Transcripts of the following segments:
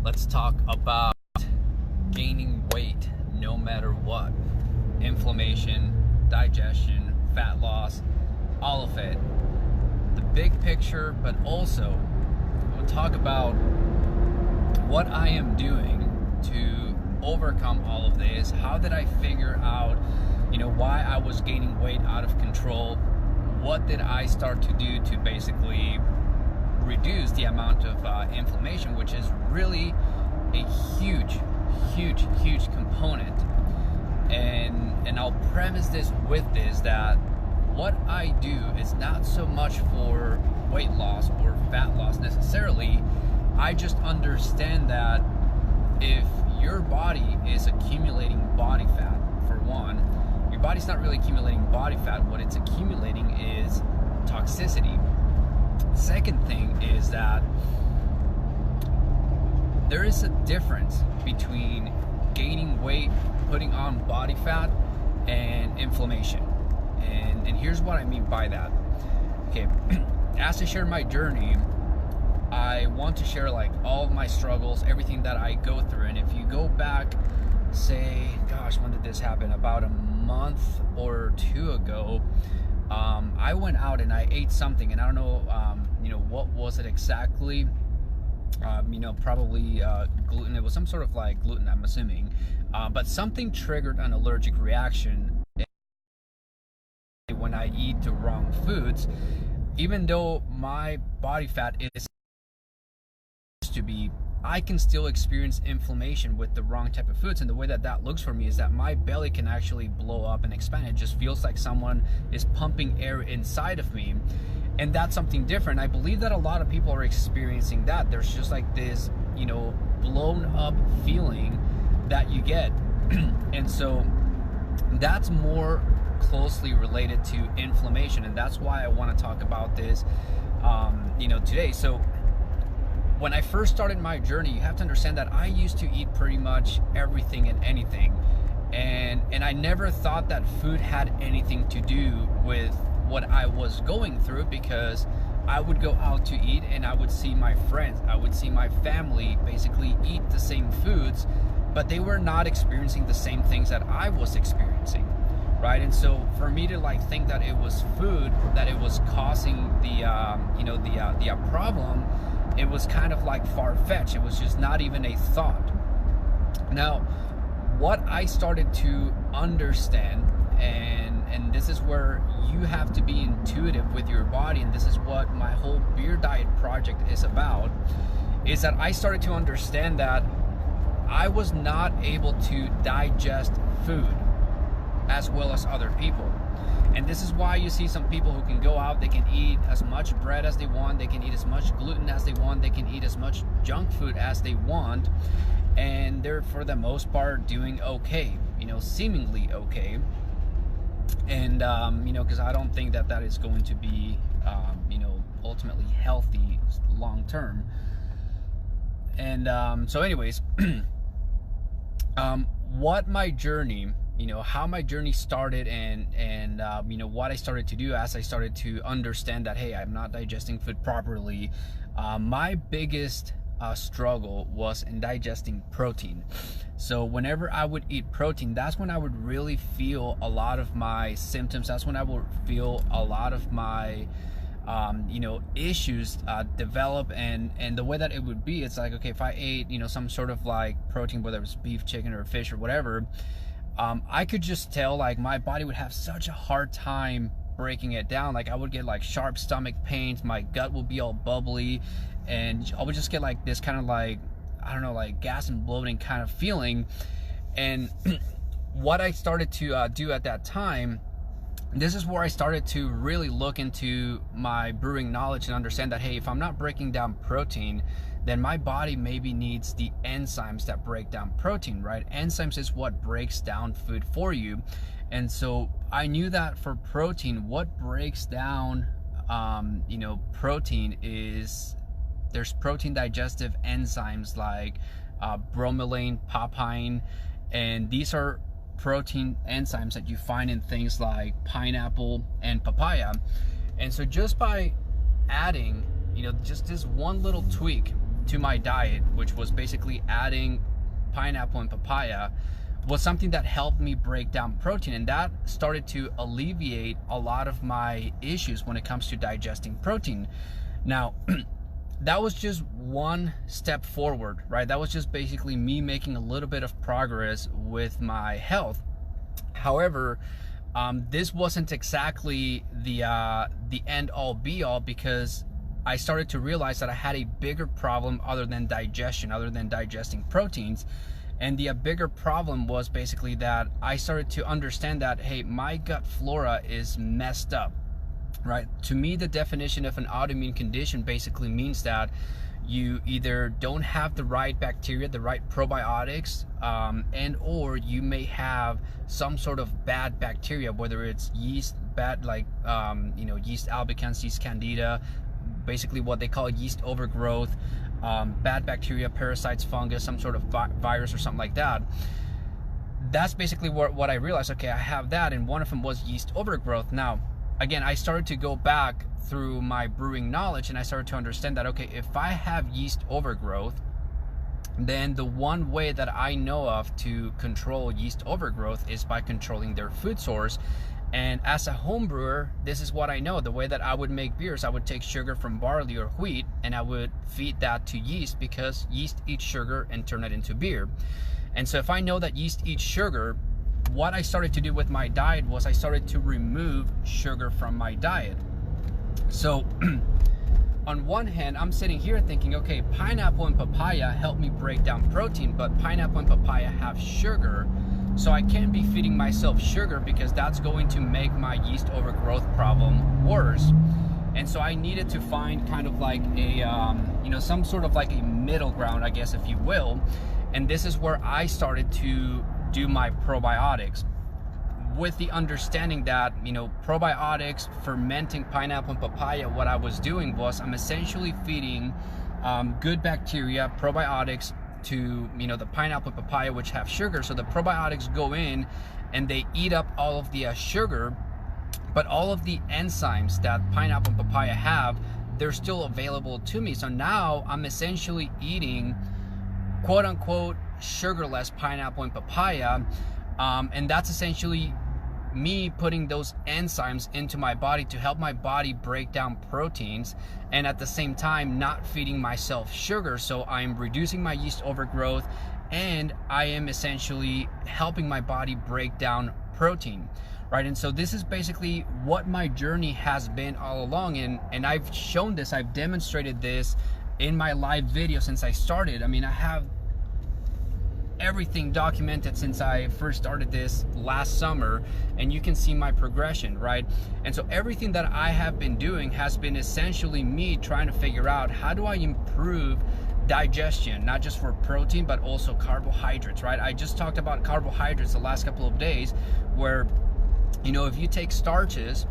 Let's talk about gaining weight no matter what. Inflammation, digestion, fat loss, all of it. The big picture, but also we'll talk about what I am doing to overcome all of this. How did I figure out, why I was gaining weight out of control? What did I start to do to basically reduce the amount of inflammation, which is really a huge component. And I'll premise this with this, that what I do is not so much for weight loss or fat loss necessarily. I just understand that if your body is accumulating body fat, for one, your body's not really accumulating body fat. What it's accumulating is toxicity. Second thing is that there is a difference between gaining weight, putting on body fat, and inflammation. And here's what I mean by that. Okay, as I share my journey, I want to share like all of my struggles, everything that I go through. And if you go back, say, gosh, when did this happen? About a month or two ago, I went out and I ate something, and I don't know, what was it exactly? Probably gluten. It was some sort of like gluten, I'm assuming, but something triggered an allergic reaction when I eat the wrong foods. Even though my body fat is to be, I can still experience inflammation with the wrong type of foods. And the way that looks for me is that my belly can actually blow up and expand. It just feels like someone is pumping air inside of me. And that's something different. I believe that a lot of people are experiencing that. There's just like this, blown up feeling that you get. And so that's more closely related to inflammation. And that's why I want to talk about this, today. So when I first started my journey, you have to understand that I used to eat pretty much everything and anything. And I never thought that food had anything to do with what I was going through, because I would go out to eat and I would see my friends, I would see my family basically eat the same foods, but they were not experiencing the same things that I was experiencing, right? And so for me to like think that it was food, that it was causing the problem, it was kind of like far-fetched. It was just not even a thought. Now, what I started to understand, and this is where you have to be intuitive with your body, and this is what my whole beer diet project is about, is that I started to understand that I was not able to digest food as well as other people. And this is why you see some people who can go out, they can eat as much bread as they want, they can eat as much gluten as they want, they can eat as much junk food as they want, and they're for the most part doing okay, seemingly okay. And because I don't think that is going to be ultimately healthy long term. And so anyways, what my journey, how my journey started, and what I started to do as I started to understand that, hey, I'm not digesting food properly. My biggest struggle was in digesting protein. So whenever I would eat protein, that's when I would really feel a lot of my symptoms. That's when I would feel a lot of my issues develop. And the way that it would be, it's like, okay, if I ate some sort of like protein, whether it was beef, chicken, or fish or whatever, I could just tell like my body would have such a hard time breaking it down. Like I would get like sharp stomach pains, my gut would be all bubbly, and I would just get like this kind of like, I don't know, like gas and bloating kind of feeling. And what I started to do at that time, this is where I started to really look into my brewing knowledge and understand that, hey, if I'm not breaking down protein, then my body maybe needs the enzymes that break down protein, right? Enzymes is what breaks down food for you. And so I knew that for protein, what breaks down protein is, there's protein digestive enzymes like bromelain, papain, and these are protein enzymes that you find in things like pineapple and papaya. And so just by adding, just this one little tweak to my diet, which was basically adding pineapple and papaya, was something that helped me break down protein, and that started to alleviate a lot of my issues when it comes to digesting protein. Now, that was just one step forward, right? That was just basically me making a little bit of progress with my health. However, this wasn't exactly the end all be all, because I started to realize that I had a bigger problem other than digestion, other than digesting proteins. And the bigger problem was basically that I started to understand that, hey, my gut flora is messed up, right? To me, the definition of an autoimmune condition basically means that you either don't have the right bacteria, the right probiotics, and or you may have some sort of bad bacteria, whether it's yeast, bad like yeast albicans, yeast candida, basically what they call yeast overgrowth, bad bacteria, parasites, fungus, some sort of virus or something like that. That's basically what I realized. Okay, I have that, and one of them was yeast overgrowth. Now, again, I started to go back through my brewing knowledge, and I started to understand that, okay, if I have yeast overgrowth, then the one way that I know of to control yeast overgrowth is by controlling their food source. And as a home brewer, this is what I know. The way that I would make beers, I would take sugar from barley or wheat, and I would feed that to yeast, because yeast eats sugar and turn it into beer. And so if I know that yeast eats sugar, what I started to do with my diet was I started to remove sugar from my diet. So on one hand, I'm sitting here thinking, okay, pineapple and papaya help me break down protein, but pineapple and papaya have sugar. So I can't be feeding myself sugar, because that's going to make my yeast overgrowth problem worse. And so I needed to find kind of like a, some sort of like a middle ground, I guess, if you will. And this is where I started to do my probiotics, with the understanding that, probiotics, fermenting pineapple and papaya, what I was doing was I'm essentially feeding good bacteria, probiotics, to the pineapple and papaya, which have sugar. So the probiotics go in and they eat up all of the sugar, but all of the enzymes that pineapple and papaya have, they're still available to me. So now I'm essentially eating quote unquote sugarless pineapple and papaya, and that's essentially me putting those enzymes into my body to help my body break down proteins, and at the same time not feeding myself sugar. So I'm reducing my yeast overgrowth, and I am essentially helping my body break down protein, right? And so this is basically what my journey has been all along, and I've shown this, I've demonstrated this in my live video since I started. I mean, I have everything documented since I first started this last summer, and you can see my progression, right? And so everything that I have been doing has been essentially me trying to figure out, how do I improve digestion, not just for protein but also carbohydrates, right? I just talked about carbohydrates the last couple of days, where if you take starches,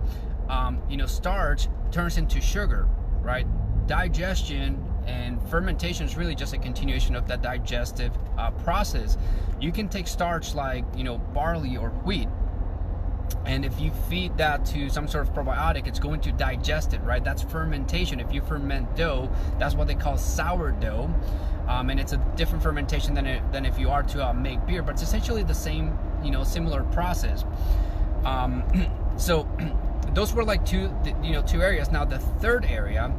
starch turns into sugar, right? Digestion and fermentation is really just a continuation of that digestive process. You can take starch like barley or wheat, and if you feed that to some sort of probiotic, it's going to digest it, right? That's fermentation. If you ferment dough, that's what they call sourdough, and it's a different fermentation than if you are to make beer, but it's essentially the same, similar process. So those were like two areas. Now the third area,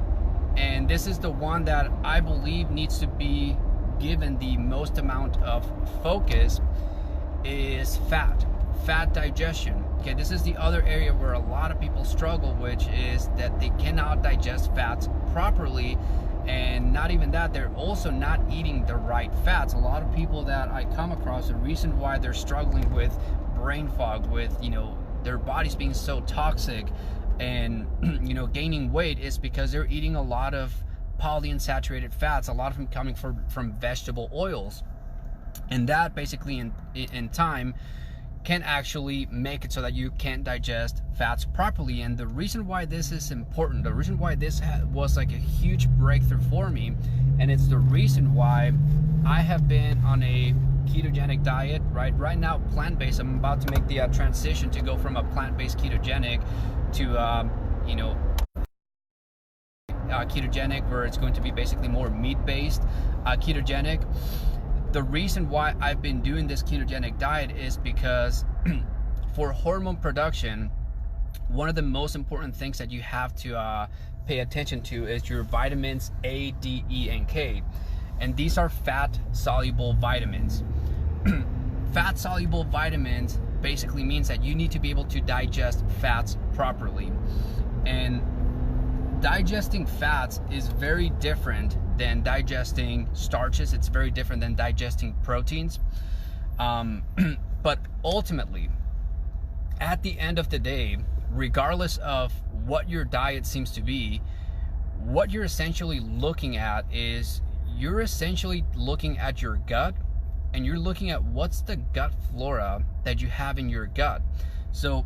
and this is the one that I believe needs to be given the most amount of focus, is fat digestion. Okay, this is the other area where a lot of people struggle, which is that they cannot digest fats properly. And not even that, they're also not eating the right fats. A lot of people that I come across, the reason why they're struggling with brain fog, with their bodies being so toxic and gaining weight, is because they're eating a lot of polyunsaturated fats, a lot of them coming from vegetable oils, and that basically in time can actually make it so that you can't digest fats properly. And the reason why this is important, the reason why this was like a huge breakthrough for me, and it's the reason why I have been on a ketogenic diet, right now plant-based. I'm about to make the transition to go from a plant-based ketogenic to ketogenic, where it's going to be basically more meat-based ketogenic. The reason why I've been doing this ketogenic diet is because for hormone production, one of the most important things that you have to pay attention to is your vitamins A, D, E, and K. And these are fat-soluble vitamins. Fat-soluble vitamins basically means that you need to be able to digest fats properly. And digesting fats is very different than digesting starches. It's very different than digesting proteins. But ultimately, at the end of the day, regardless of what your diet seems to be, what you're essentially looking at is you're essentially looking at your gut, and you're looking at what's the gut flora that you have in your gut. So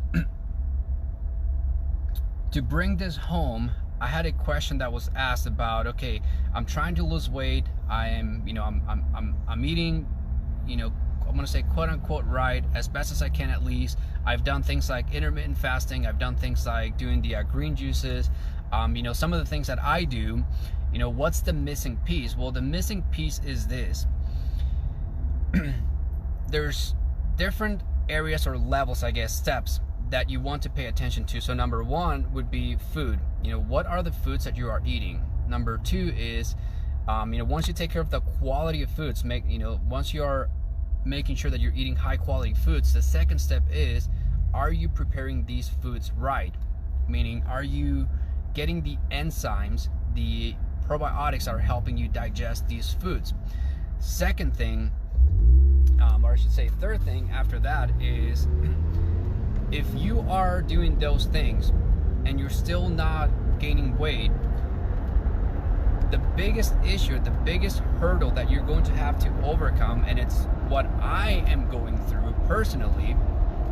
to bring this home, I had a question that was asked about, okay, I'm trying to lose weight. I'm eating, I'm gonna say quote unquote right, as best as I can at least. I've done things like intermittent fasting. I've done things like doing the green juices. Some of the things that I do, what's the missing piece? Well, the missing piece is this. There's different areas or levels, I guess, steps that you want to pay attention to. So number one would be food. What are the foods that you are eating? Number two is, once you take care of the quality of foods, once you are making sure that you're eating high quality foods, the second step is, are you preparing these foods right? Meaning, are you getting the enzymes, the probiotics that are helping you digest these foods? Second thing, or I should say third thing after that is, if you are doing those things and you're still not gaining weight, the biggest issue, the biggest hurdle that you're going to have to overcome, and it's what I am going through personally,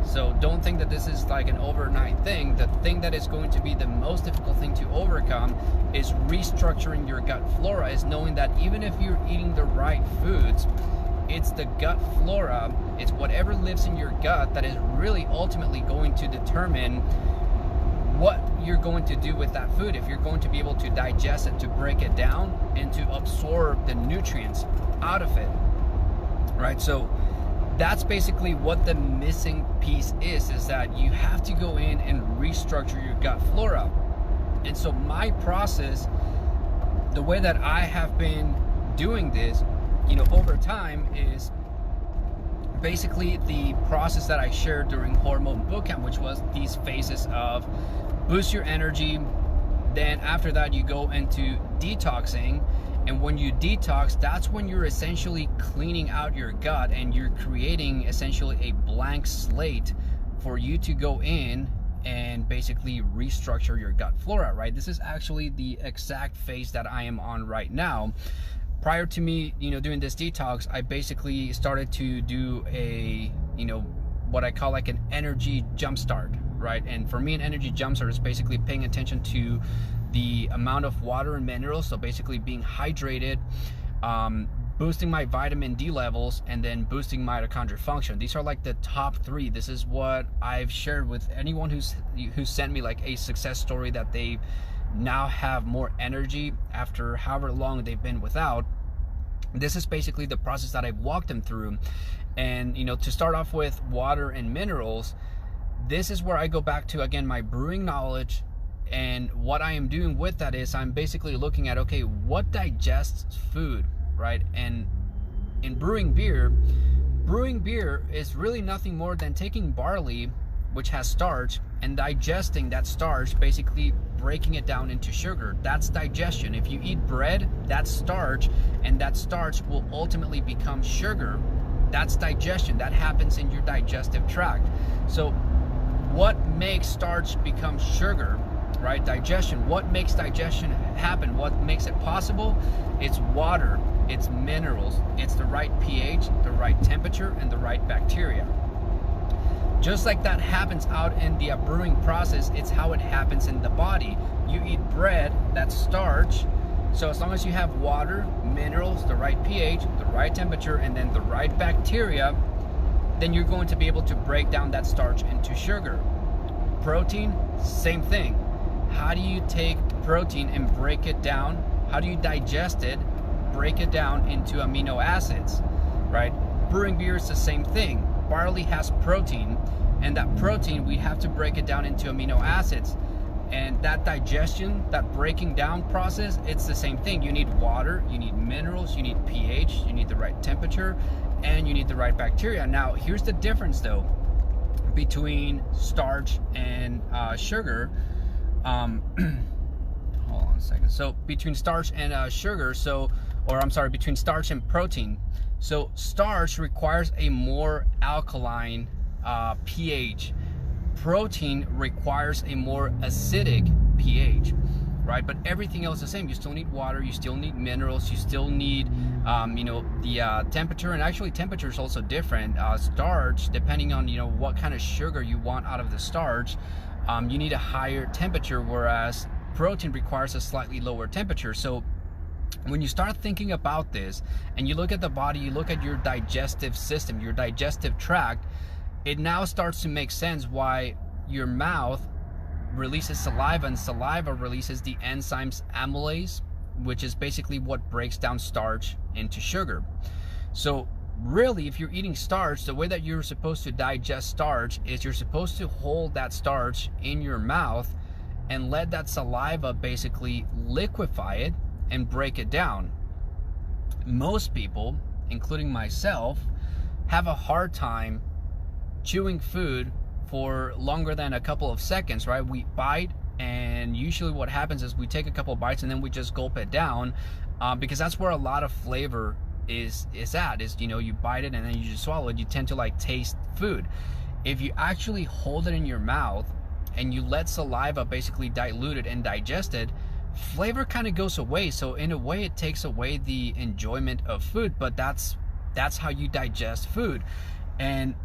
so don't think that this is like an overnight thing. The thing that is going to be the most difficult thing to overcome is restructuring your gut flora, is knowing that even if you're eating the right foods, it's the gut flora, it's whatever lives in your gut that is really ultimately going to determine what you're going to do with that food. If you're going to be able to digest it, to break it down, and to absorb the nutrients out of it, right? So that's basically what the missing piece is that you have to go in and restructure your gut flora. And so my process, the way that I have been doing this, over time, is basically the process that I shared during Hormone Bootcamp, which was these phases of boost your energy. Then after that, you go into detoxing. And when you detox, that's when you're essentially cleaning out your gut, and you're creating essentially a blank slate for you to go in and basically restructure your gut flora, right? This is actually the exact phase that I am on right now. Prior to me, doing this detox, I basically started to do a, what I call like an energy jumpstart, right? And for me, an energy jumpstart is basically paying attention to the amount of water and minerals. So basically being hydrated, boosting my vitamin D levels, and then boosting mitochondrial function. These are like the top three. This is what I've shared with anyone who's sent me like a success story that they now have more energy after however long they've been without. This is basically the process that I've walked them through. And to start off with water and minerals, this is where I go back to, again, my brewing knowledge. And what I am doing with that is I'm basically looking at, okay, what digests food, right? And in brewing beer is really nothing more than taking barley, which has starch, and digesting that starch, basically breaking it down into sugar. That's digestion. If you eat bread, that's starch, and that starch will ultimately become sugar. That's digestion. That happens in your digestive tract. So what makes starch become sugar, right? Digestion. What makes digestion happen? What makes it possible? It's water, it's minerals, it's the right pH, the right temperature, and the right bacteria. Just like that happens out in the brewing process, it's how it happens in the body. You eat bread, that's starch. So as long as you have water, minerals, the right pH, the right temperature, and then the right bacteria, then you're going to be able to break down that starch into sugar. Protein, same thing. how do you take protein and break it down? How do you digest it, break it down into amino acids, right? Brewing beer is the same thing. Barley has protein, and that protein, we have to break it down into amino acids. And that digestion, that breaking down process, it's the same thing. You need water, you need minerals, you need pH, you need the right temperature, and you need the right bacteria. Now, here's the difference though, between starch and sugar. Hold on a second. So between starch and sugar, between starch and protein. So starch requires a more alkaline pH. Protein requires a more acidic pH, right? But everything else is the same. You still need water, you still need minerals, you still need, the temperature, and actually temperature is also different. Starch, depending on, what kind of sugar you want out of the starch, you need a higher temperature, whereas protein requires a slightly lower temperature. So when you start thinking about this and you look at the body, you look at your digestive system, your digestive tract, it now starts to make sense why your mouth releases saliva, and saliva releases the enzymes amylase, which is basically what breaks down starch into sugar. So really, if you're eating starch, the way that you're supposed to digest starch is you're supposed to hold that starch in your mouth and let that saliva basically liquefy it and break it down. Most people, including myself, have a hard time chewing food for longer than a couple of seconds, right? We bite, and usually what happens is we take a couple of bites and then we just gulp it down, because that's where a lot of flavor is at, you bite it and then you just swallow it. You tend to like taste food. If you actually hold it in your mouth and you let saliva basically dilute it and digest it, flavor kind of goes away. So in a way, it takes away the enjoyment of food, but that's how you digest food. And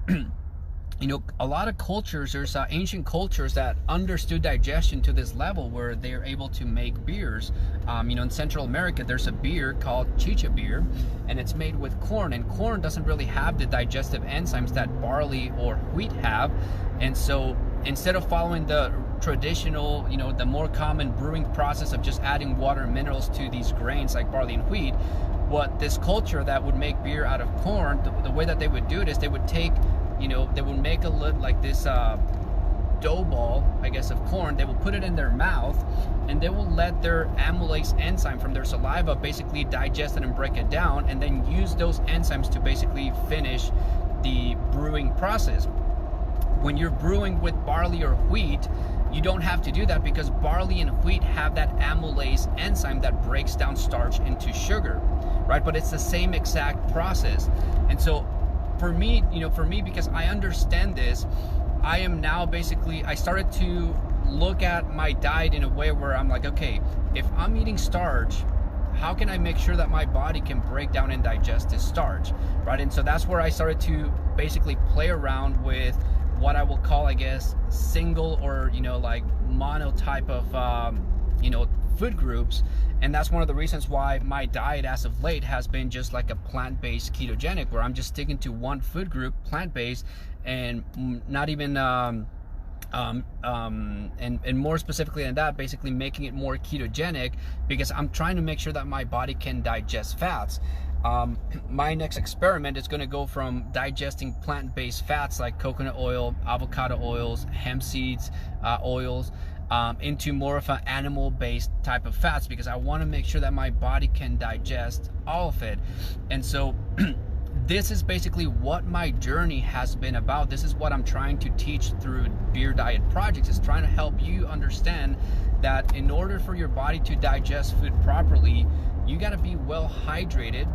a lot of cultures, there's ancient cultures that understood digestion to this level where they're able to make beers. In Central America, there's a beer called chicha beer, and it's made with corn, and corn doesn't really have the digestive enzymes that barley or wheat have. And so instead of following the traditional, the more common brewing process of just adding water and minerals to these grains like barley and wheat, what this culture that would make beer out of corn, the way that they would do it is they would take, they would make a little like this dough ball, I guess, of corn. They will put it in their mouth, and they will let their amylase enzyme from their saliva basically digest it and break it down, and then use those enzymes to basically finish the brewing process. When you're brewing with barley or wheat, you don't have to do that, because barley and wheat have that amylase enzyme that breaks down starch into sugar, right? But it's the same exact process. And so for me, because I understand this, I am now basically, I started to look at my diet in a way where I'm like, okay, if I'm eating starch, how can I make sure that my body can break down and digest this starch, right? And so that's where I started to basically play around with what I will call, I guess, single or, like mono type of, food groups. And that's one of the reasons why my diet as of late has been just like a plant-based ketogenic, where I'm just sticking to one food group, plant-based, and not even, and more specifically than that, basically making it more ketogenic, because I'm trying to make sure that my body can digest fats. My next experiment is going to go from digesting plant-based fats like coconut oil, avocado oils, hemp seeds, oils, into more of an animal-based type of fats, because I want to make sure that my body can digest all of it. And so this is basically what my journey has been about. This is what I'm trying to teach through Beer Diet Projects, is trying to help you understand that in order for your body to digest food properly, you got to be well hydrated.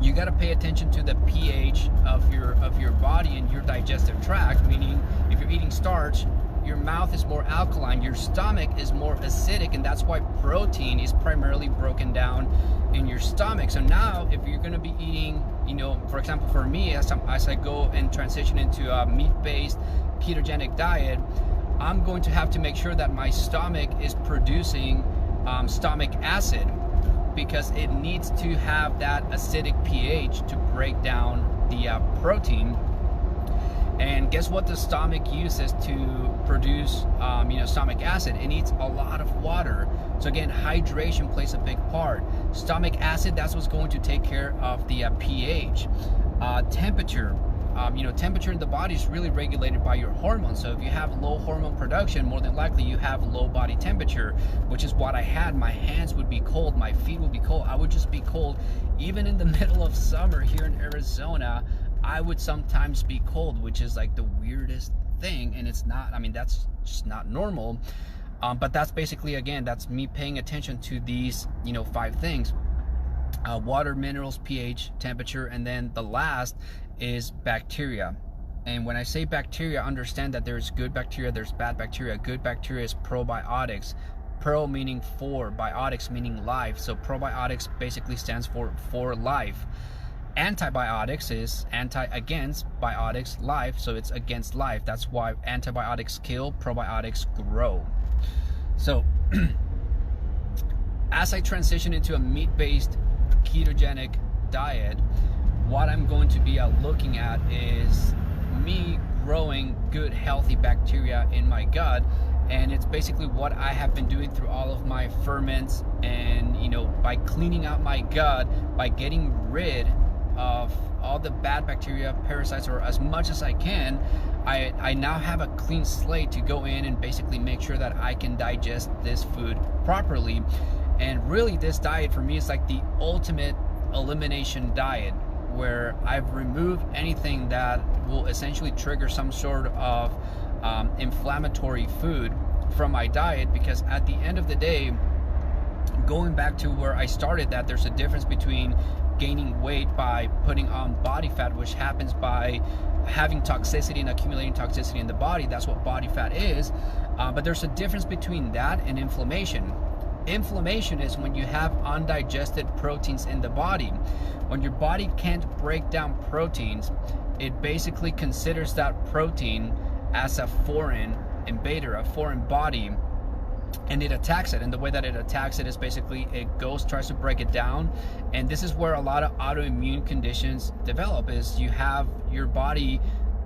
You got to pay attention to the pH of your body and your digestive tract, meaning if you're eating starch, your mouth is more alkaline, your stomach is more acidic, and that's why protein is primarily broken down in your stomach. So now if you're going to be eating, for example, for me, as I go and transition into a meat-based ketogenic diet, I'm going to have to make sure that my stomach is producing stomach acid, because it needs to have that acidic pH to break down the protein. And guess what the stomach uses to produce stomach acid? It needs a lot of water. So again, hydration plays a big part. Stomach acid, that's what's going to take care of the pH. Temperature. Temperature in the body is really regulated by your hormones. So if you have low hormone production, more than likely you have low body temperature, which is what I had. My hands would be cold, my feet would be cold. I would just be cold. Even in the middle of summer here in Arizona, I would sometimes be cold, which is like the weirdest thing. And it's not, that's just not normal. But that's basically, again, that's me paying attention to these, 5 things. Water, minerals, pH, temperature, and then the last is bacteria. And when I say bacteria, understand that there's good bacteria, there's bad bacteria. Good bacteria is probiotics. Pro meaning for, biotics meaning life. So probiotics basically stands for life. Antibiotics is against, biotics, life. So it's against life. That's why antibiotics kill, probiotics grow. So as I transition into a meat-based ketogenic diet, what I'm going to be looking at is me growing good healthy bacteria in my gut. And it's basically what I have been doing through all of my ferments, and by cleaning out my gut, by getting rid of all the bad bacteria, parasites, or as much as I can, I now have a clean slate to go in and basically make sure that I can digest this food properly. And really, this diet for me is like the ultimate elimination diet, where I've removed anything that will essentially trigger some sort of inflammatory food from my diet. Because at the end of the day, going back to where I started, that there's a difference between gaining weight by putting on body fat, which happens by having toxicity and accumulating toxicity in the body. That's what body fat is. But there's a difference between that and inflammation. Inflammation is when you have undigested proteins in the body. When your body can't break down proteins, it basically considers that protein as a foreign invader, a foreign body, and it attacks it. And the way that it attacks it is basically it tries to break it down. And this is where a lot of autoimmune conditions develop, is you have your body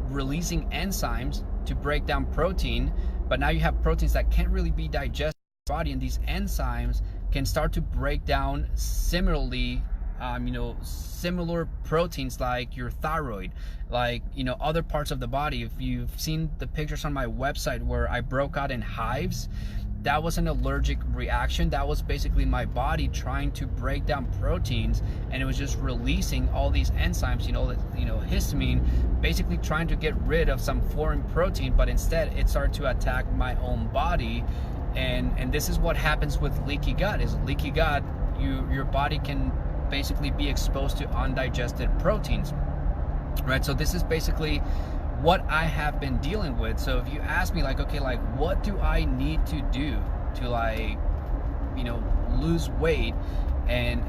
releasing enzymes to break down protein, but now you have proteins that can't really be digested in the body, and these enzymes can start to break down similar proteins like your thyroid, like other parts of the body. If you've seen the pictures on my website where I broke out in hives, that was an allergic reaction. That was basically my body trying to break down proteins, and it was just releasing all these enzymes, histamine, basically trying to get rid of some foreign protein, but instead it started to attack my own body. And this is what happens with leaky gut. Is leaky gut, your body can basically be exposed to undigested proteins, right? So this is basically what I have been dealing with. So if you ask me what do I need to do to lose weight, and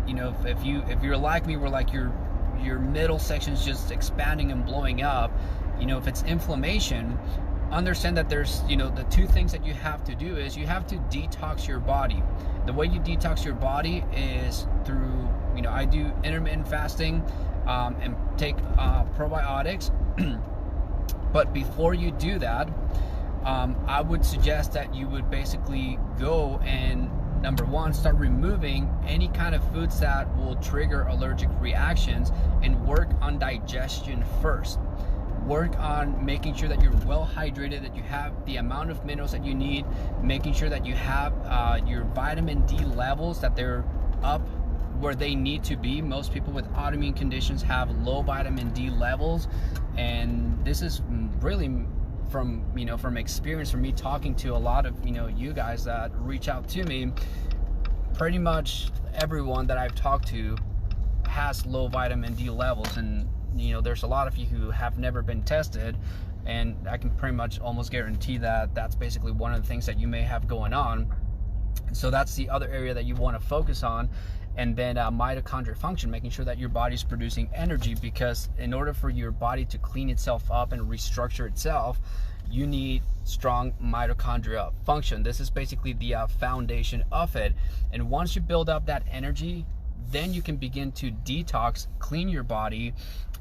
if you're like me, where like your middle section is just expanding and blowing up, if it's inflammation, understand that there's the 2 things that you have to do is you have to detox your body. The way you detox your body is through I do intermittent fasting and take probiotics. But before you do that, I would suggest that you would basically go and, number 1, start removing any kind of foods that will trigger allergic reactions, and work on digestion first. Work on making sure that you're well hydrated, that you have the amount of minerals that you need, making sure that you have your vitamin D levels, that they're up where they need to be. Most people with autoimmune conditions have low vitamin D levels, and this is really from experience, from me talking to a lot of you guys that reach out to me. Pretty much everyone that I've talked to has low vitamin D levels, and there's a lot of you who have never been tested, and I can pretty much almost guarantee that that's basically one of the things that you may have going on. So that's the other area that you want to focus on. And then mitochondrial function, making sure that your body's producing energy, because in order for your body to clean itself up and restructure itself, you need strong mitochondrial function. This is basically the foundation of it. And once you build up that energy, then you can begin to detox, clean your body,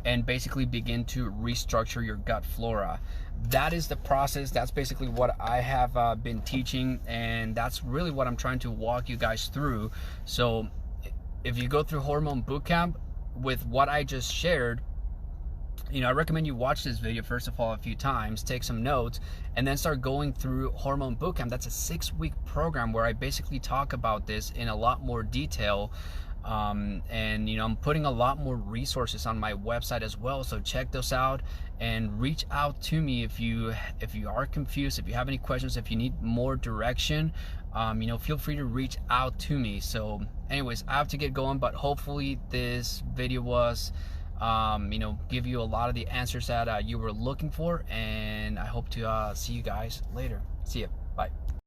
and basically begin to restructure your gut flora. That is the process. That's basically what I have been teaching, and that's really what I'm trying to walk you guys through. So if you go through Hormone Bootcamp with what I just shared, you know, I recommend you watch this video first of all a few times, take some notes, and then start going through Hormone Bootcamp. That's a 6-week program where I basically talk about this in a lot more detail. And you know, I'm putting a lot more resources on my website as well, so check those out and reach out to me if you are confused, if you have any questions, if you need more direction. You know, feel free to reach out to me. So anyways, I have to get going, but hopefully this video was you know, give you a lot of the answers that you were looking for, and I hope to see you guys later. See ya.